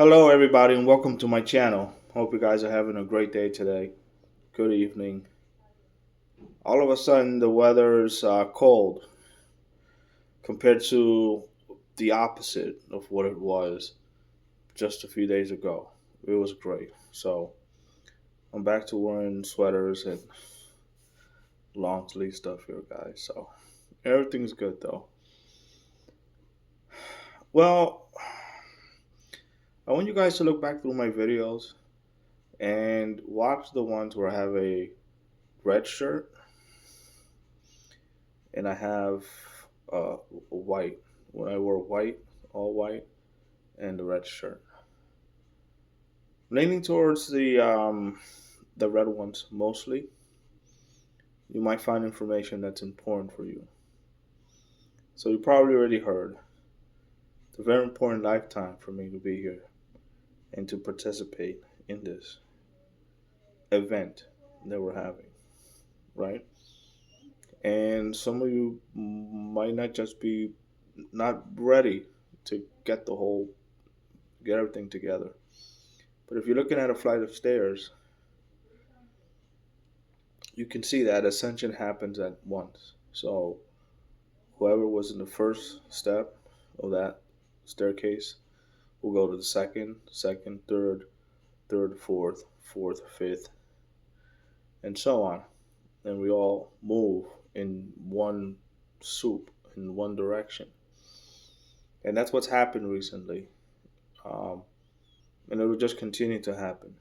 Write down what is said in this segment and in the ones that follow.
Hello, everybody, and welcome to my channel. Hope you guys are having a great day today. Good evening. All of a sudden, the weather's cold compared to the opposite of what it was just a few days ago. It was great. So I'm back to wearing sweaters and long sleeve stuff here, guys. So everything's good though. Well, I want you guys to look back through my videos and watch the ones where I have a red shirt and I have white. When I wore white, all white, and the red shirt. Leaning towards the red ones mostly. You might find information that's important for you. So you probably already heard. It's a very important lifetime for me to be here and to participate in this event that we're having, right? And some of you might not just be not ready to get everything together. But if you're looking at a flight of stairs, you can see that ascension happens at once. So whoever was in the first step of that staircase will go to the second, third, fourth, fifth, and so on. And we all move in one soup in one direction. And that's what's happened recently. Um, and it will just continue to happen.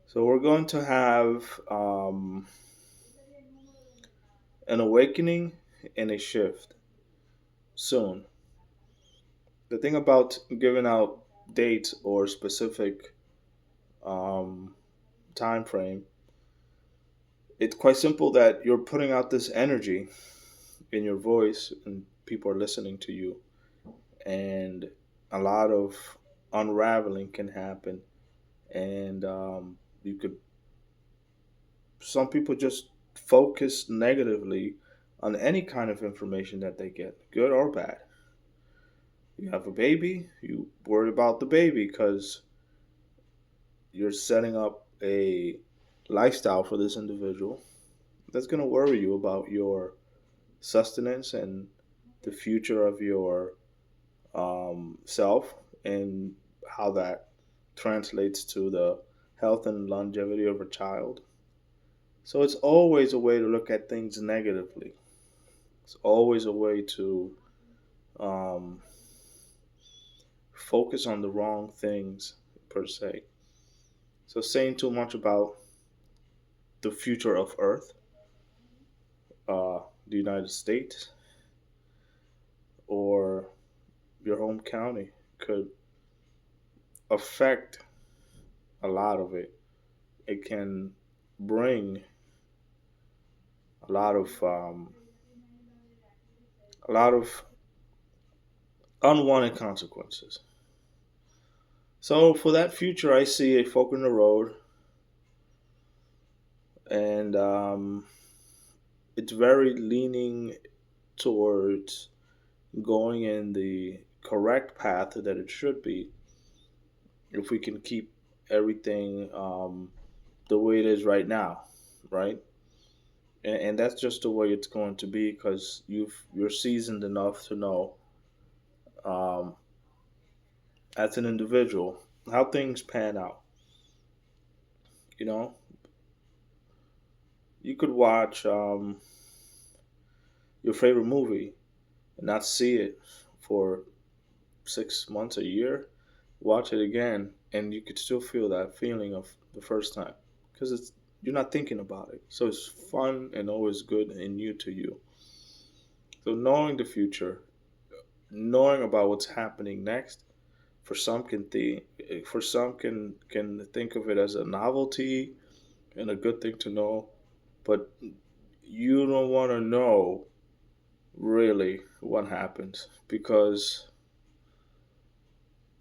So we're going to have an awakening and a shift soon. The thing about giving out dates or specific um, time frame, it's quite simple that you're putting out this energy in your voice and people are listening to you, and a lot of unraveling can happen. And you could, some people just focus negatively on any kind of information that they get, good or bad. You have a baby, you worry about the baby because you're setting up a lifestyle for this individual that's going to worry you about your sustenance and the future of your self and how that translates to the health and longevity of a child. So it's always a way to look at things negatively. It's always a way to um, focus on the wrong things per se. So saying too much about the future of Earth, the United States, or your home county could affect a lot of it. It can bring a lot of a lot of unwanted consequences. So for that future, I see a fork in the road, and it's very leaning towards going in the correct path that it should be if we can keep everything the way it is right now, right? And that's just the way it's going to be because you're seasoned enough to know um, as an individual how things pan out. You know, you could watch your favorite movie and not see it for 6 months, a year. Watch it again, and you could still feel that feeling of the first time because it's you're not thinking about it. So it's fun and always good and new to you. So knowing the future, knowing about what's happening next, for some can think, for some can think of it as a novelty and a good thing to know, but you don't want to know really what happens because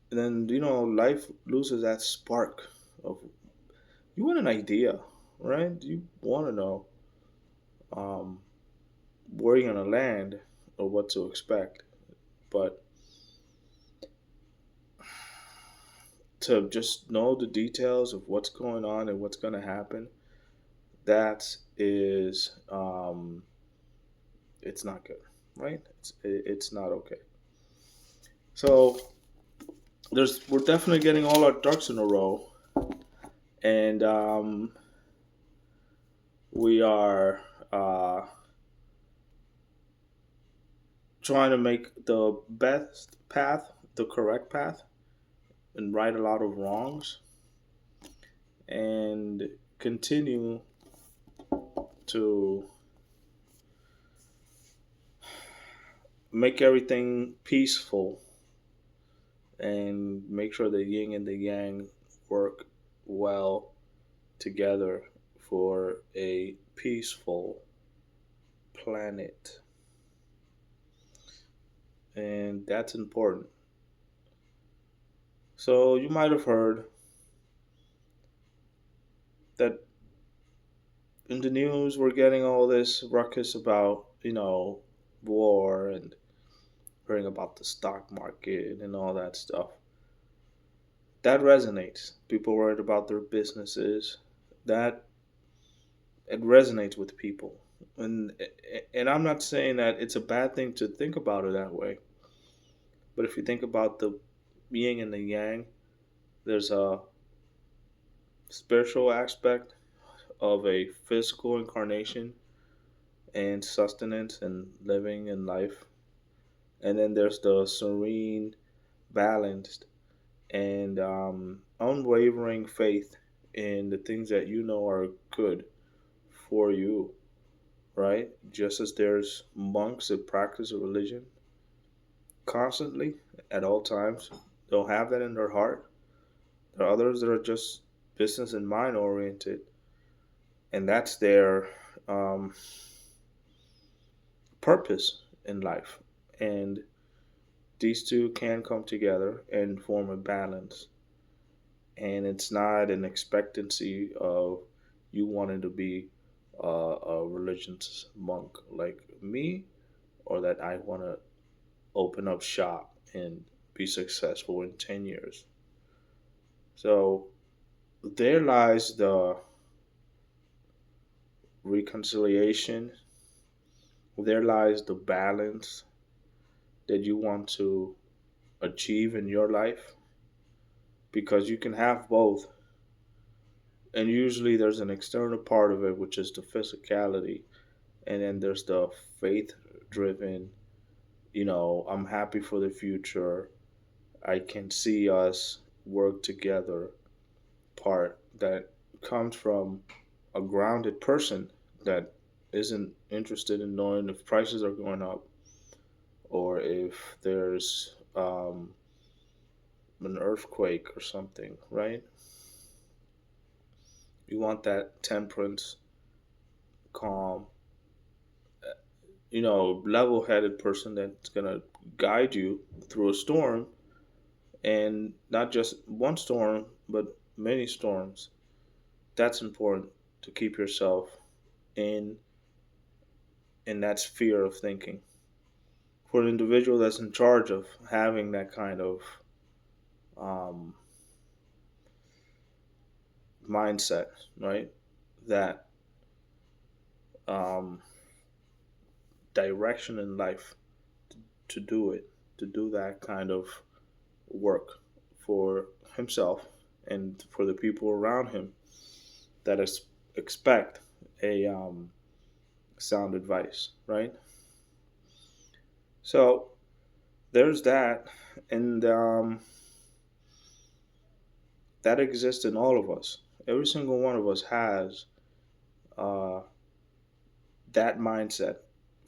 then life loses that spark of you want an idea, right? You want to know um, where you're gonna land or what to expect, but to just know the details of what's going on and what's going to happen, that is, it's not good, right? It's not okay. So we're definitely getting all our ducks in a row, and we are uh, trying to make the best path the correct path and right a lot of wrongs and continue to make everything peaceful and make sure the yin and the yang work well together for a peaceful planet. And that's important. So you might have heard that in the news we're getting all this ruckus about, war and hearing about the stock market and all that stuff. That resonates. People worried about their businesses. That it resonates with people. And and I'm not saying that it's a bad thing to think about it that way. But if you think about the yin and the yang, there's a spiritual aspect of a physical incarnation and sustenance and living in life. And then there's the serene, balanced, and unwavering faith in the things that you know are good for you, right? Just as there's monks that practice a religion constantly at all times, they'll have that in their heart. There are others that are just business and mind oriented, and that's their um, purpose in life. And these two can come together and form a balance. And it's not an expectancy of you wanting to be a religious monk like me, or that I want to open up shop and be successful in 10 years. So there lies the reconciliation, there lies the balance that you want to achieve in your life, because you can have both. And usually there's an external part of it, which is the physicality, and then there's the faith driven, I'm happy for the future, I can see us work together part that comes from a grounded person that isn't interested in knowing if prices are going up or if there's an earthquake or something, right? You want that temperance, calm, level headed person that's going to guide you through a storm, and not just one storm, but many storms. That's important to keep yourself in in that sphere of thinking. For an individual that's in charge of having that kind of um, mindset, right? That um, direction in life to do it, to do that kind of work for himself and for the people around him that expect a sound advice, right? So there's that, and that exists in all of us. Every single one of us has uh, that mindset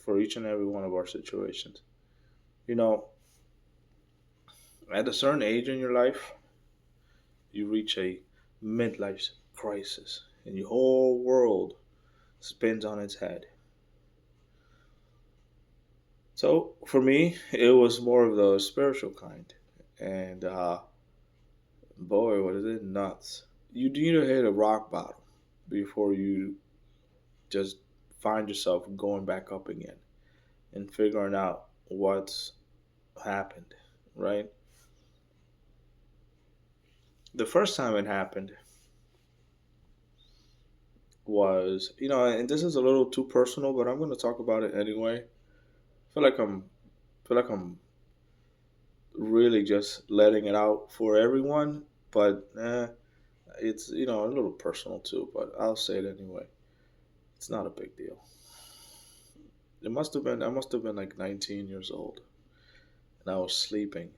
for each and every one of our situations. You know, at a certain age in your life, you reach a midlife crisis, and your whole world spins on its head. So for me, it was more of the spiritual kind, and boy, was it nuts! You need to hit a rock bottom before you just find yourself going back up again and figuring out what's happened, right? The first time it happened was, and this is a little too personal, but I'm going to talk about it anyway. Feel like I'm feel like I'm really just letting it out for everyone, but it's a little personal too. But I'll say it anyway. It's not a big deal. I must have been like 19 years old, and I was sleeping,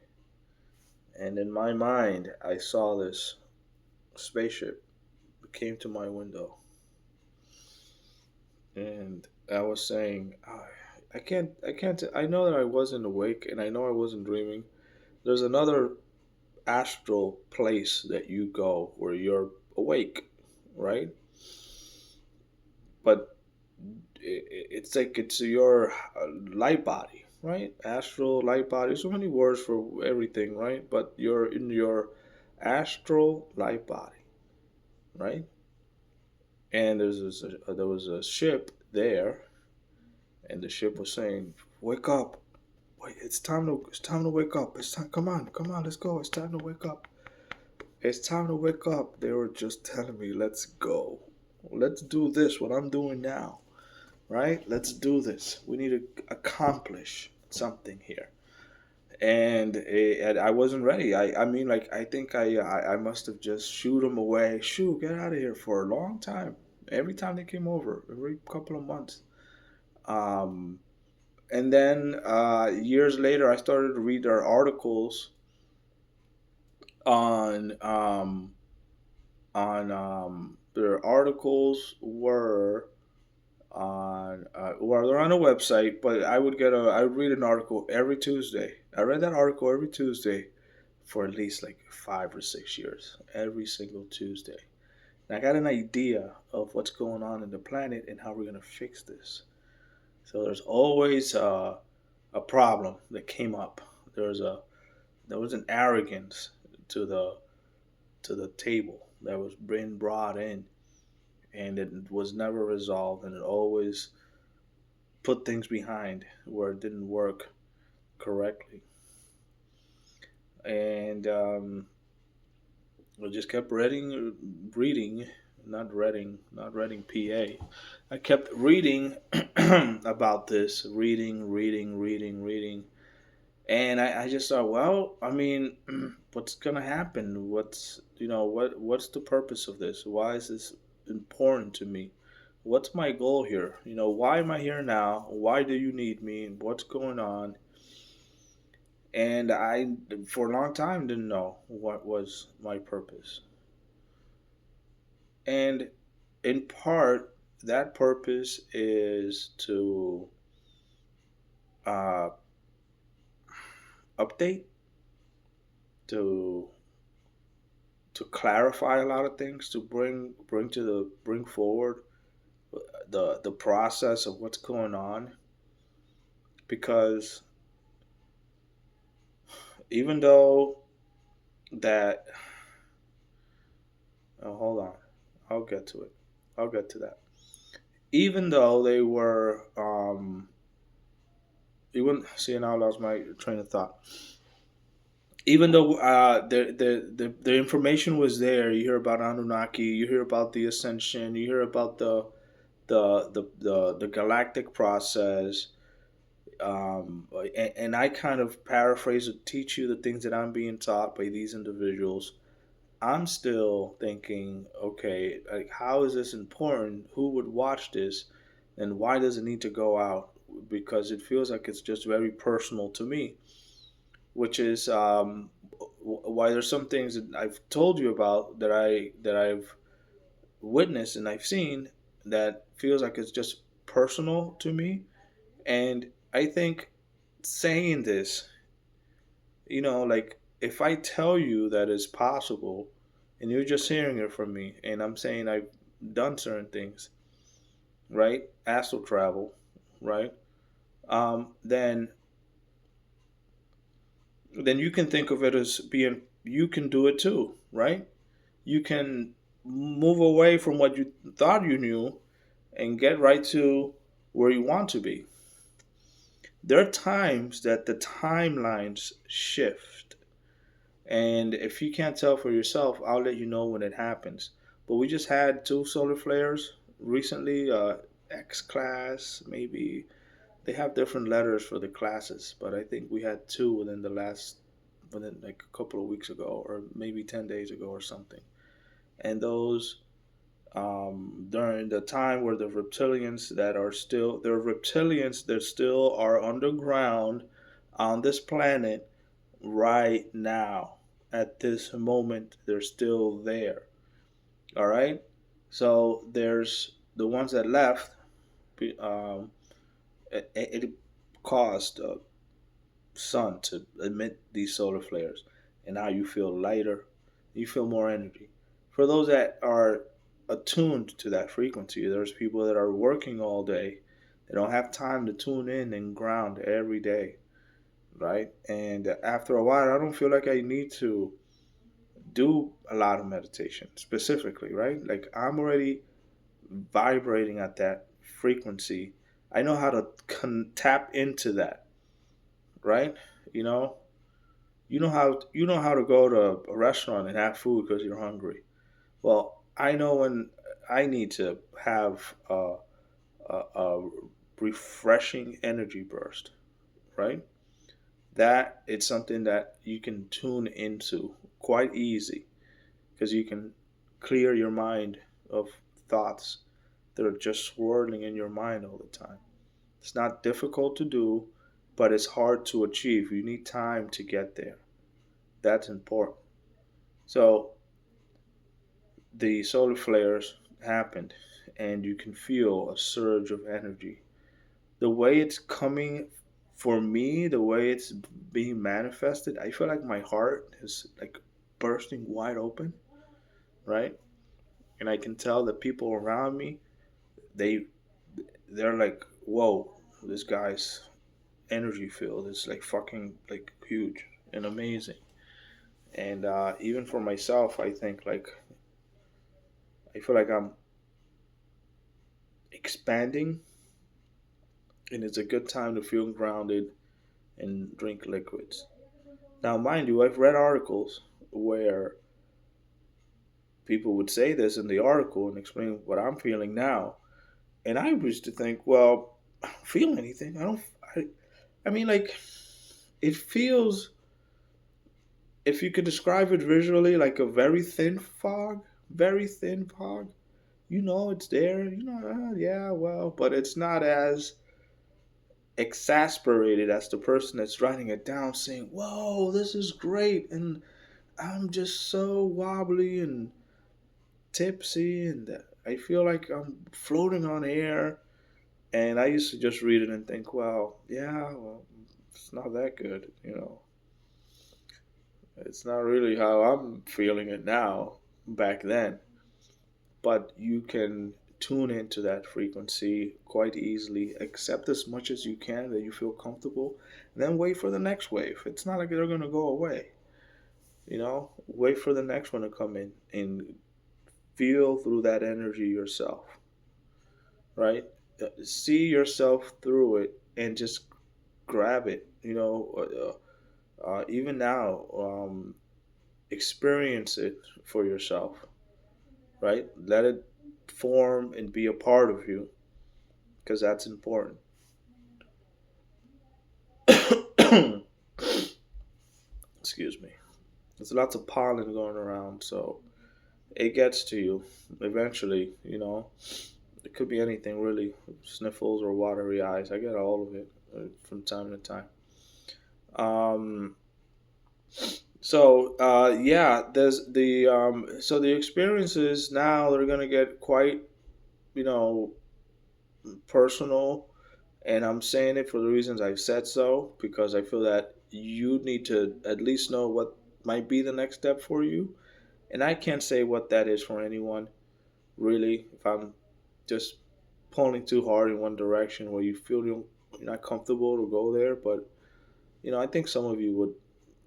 and in my mind, I saw this spaceship that came to my window, and I was saying, I know that I wasn't awake, and I know I wasn't dreaming. There's another astral place that you go where you're awake, right? But it's like it's your light body, right? Astral light body. So many words for everything, right? But you're in your astral light body, right? And there was a ship there, and the ship was saying, "Wake up! Wait, it's time to wake up. It's time. Come on, let's go. It's time to wake up. It's time to wake up." They were just telling me, "Let's go. Let's do this. What I'm doing now." Right? Let's do this. We need to accomplish something here. And I wasn't ready. I mean, like, I think I must have just shooed them away. Shoo, get out of here for a long time. Every time they came over, every couple of months. Um, and then years later, I started to read their articles on their articles were well, they're on a website, but I would read an article every Tuesday. I read that article every Tuesday for at least like 5 or 6 years, every single Tuesday. And I got an idea of what's going on in the planet and how we're gonna fix this. So there's always a problem that came up. There was an arrogance to the table that was being brought in, and it was never resolved, and it always put things behind where it didn't work correctly. And I just kept not reading PA. I kept reading about this, reading. And I just thought, well, I mean, what's gonna happen? What's the purpose of this? Why is this important to me? What's my goal here? Why am I here now? Why do you need me? What's going on? And I, for a long time, didn't know what was my purpose. And in part, that purpose is to uh, update, to clarify a lot of things, to bring forward the process of what's going on. Because even though that, oh, hold on, I'll get to it. I'll get to that. Even though they were, even see now I lost my train of thought. Even though the information was there, you hear about Anunnaki, you hear about the ascension, you hear about the galactic process, and I kind of paraphrase or teach you the things that I'm being taught by these individuals. I'm still thinking, okay, like how is this important? Who would watch this, and why does it need to go out? Because it feels like it's just very personal to me, which is why there's some things that I've told you about that I've witnessed and I've seen that feels like it's just personal to me. And I think saying this, like if I tell you that it's possible and you're just hearing it from me and I'm saying I've done certain things, right? Astral travel, right? Then you can think of it as being you can do it too, right? You can move away from what you thought you knew and get right to where you want to be. There are times that the timelines shift, And if you can't tell for yourself, I'll let you know when it happens. But we just had two solar flares recently. X class, maybe they have different letters for the classes, but I think we had two within like a couple of weeks ago, or maybe 10 days ago, or something. And those during the time where the reptilians that are still they're reptilians that still are underground on this planet right now at this moment they're still there. All right, so there's the ones that left. um, it caused sun to emit these solar flares, and now you feel lighter, you feel more energy. For those that are attuned to that frequency, there's people that are working all day, they don't have time to tune in and ground every day, right? And after a while, I don't feel like I need to do a lot of meditation specifically, right? Like I'm already vibrating at that frequency. I know how to tap into that, right? You know, you know how to go to a restaurant and have food because you're hungry. Well, I know when I need to have a refreshing energy burst, right? That it's something that you can tune into quite easy because you can clear your mind of thoughts that are just swirling in your mind all the time. It's not difficult to do, but it's hard to achieve. You need time to get there. That's important. So the solar flares happened, and you can feel a surge of energy. The way it's coming for me, the way it's being manifested, I feel like my heart is like bursting wide open, right? And I can tell the people around me, they they're like, "Whoa, this guy's energy field is like fucking like huge and amazing." And even for myself, I think like I feel like I'm expanding, and it's a good time to feel grounded and drink liquids. Now, mind you, I've read articles where people would say this in the article and explain what I'm feeling now, and I used to think, well, I don't feel anything. I don't. I, I mean, like, it feels. If you could describe it visually, like a very thin fog, very thin fog. You know it's there. You know, yeah, well, but it's not as exasperated as the person that's writing it down saying, "Whoa, this is great," and I'm just so wobbly and tipsy, and I feel like I'm floating on air. And I used to just read it and think, well, yeah, well, it's not that good, you know. It's not really how I'm feeling it now, back then. But you can tune into that frequency quite easily, accept as much as you can that you feel comfortable, and then wait for the next wave. It's not like they're going to go away, you know. Wait for the next one to come in and feel through that energy yourself, right? See yourself through it and just grab it, you know. Even now, experience it for yourself, right? Let it form and be a part of you because that's important. Excuse me. There's lots of pollen going around, so it gets to you eventually, you know. It could be anything really, sniffles or watery eyes. I get all of it from time to time. Um, yeah, there's the so the experiences now they're gonna get quite, you know, personal, and I'm saying it for the reasons I've said so because I feel that you need to at least know what might be the next step for you, and I can't say what that is for anyone really. If I'm just pulling too hard in one direction where you feel you're not comfortable to go there, but you know, I think some of you would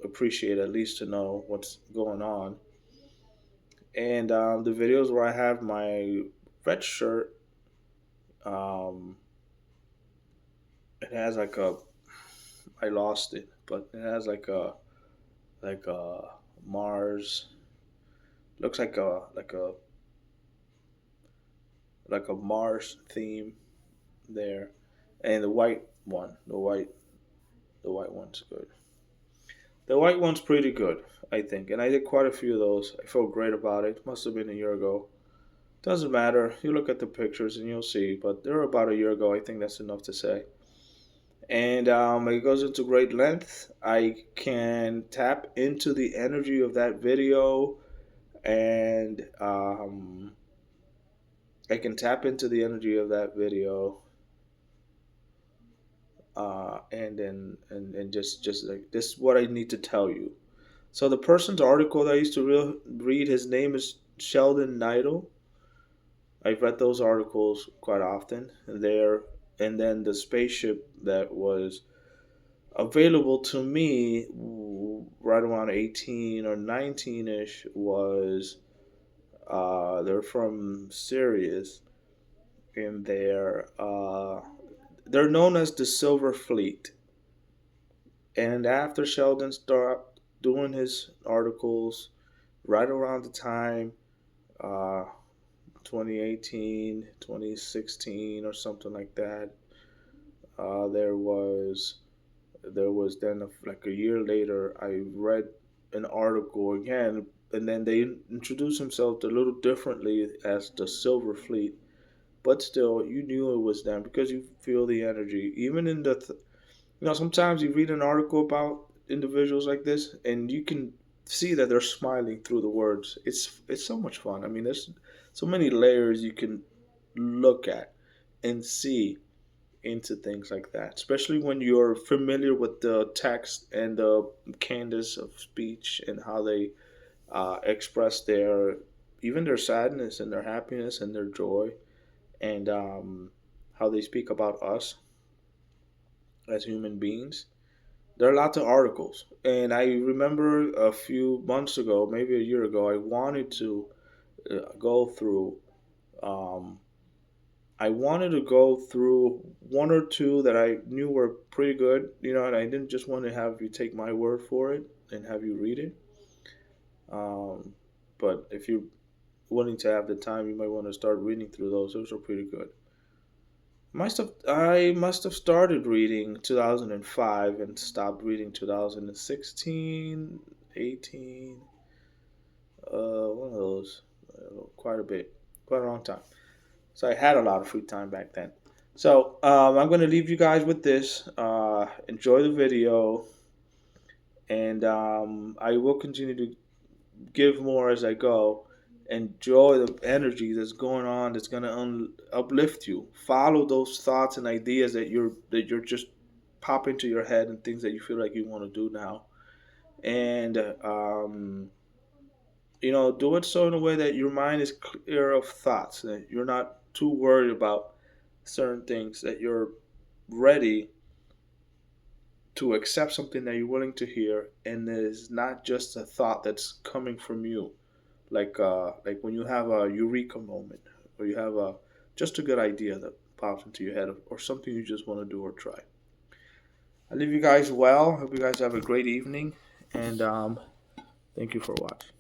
appreciate at least to know what's going on. And the videos where I have my red shirt, um, it has like a, I lost it, but it has like a Mars. Looks like a Mars theme there, and the white one's good. The white one's pretty good, I think, and I did quite a few of those. I felt great about it. Must have been a year ago. Doesn't matter. You look at the pictures and you'll see, but they're about a year ago. I think that's enough to say. And it goes into great length. I can tap into the energy of that video, and I can tap into the energy of that video, and just like this, is what I need to tell you. So the person's article that I used to read, his name is Sheldon Neidl. I've read those articles quite often, and then the spaceship that was available to me right around 18 or 19 ish was they're from Sirius, and they're known as the Silver Fleet. And after Sheldon stopped doing his articles, right around the time uh, 2018, 2016, or something like that, uh, there was then like a year later, I read an article again, and then they introduced themselves a little differently as the Silver Fleet, but still, you knew it was them because you feel the energy. Even in sometimes you read an article about individuals like this, and you can see that they're smiling through the words. It's so much fun. I mean, there's so many layers you can look at and see into things like that, especially when you're familiar with the text and the cadence of speech and how they express their even their sadness and their happiness and their joy, and how they speak about us as human beings. There are lots of articles, and I remember a few months ago, maybe a year ago, I wanted to go through. Um, I wanted to go through one or two that I knew were pretty good, and I didn't just want to have you take my word for it and have you read it. Um, but if you're willing to have the time, you might want to start reading through those. Those are pretty good. I must have started reading 2005 and stopped reading 2016, 18, one of those, quite a bit, quite a long time. So I had a lot of free time back then. So I'm going to leave you guys with this. Enjoy the video, and I will continue to give more as I go. Enjoy the energy that's going on. That's going to uplift you. Follow those thoughts and ideas that you're just pop into your head and things that you feel like you want to do now. And do it so in a way that your mind is clear of thoughts. That you're not too worried about certain things. That you're ready to accept something that you're willing to hear, and it's not just a thought that's coming from you, like when you have a eureka moment, or you have a just a good idea that pops into your head, or something you just want to do or try. I leave you guys well. Hope you guys have a great evening, and thank you for watching.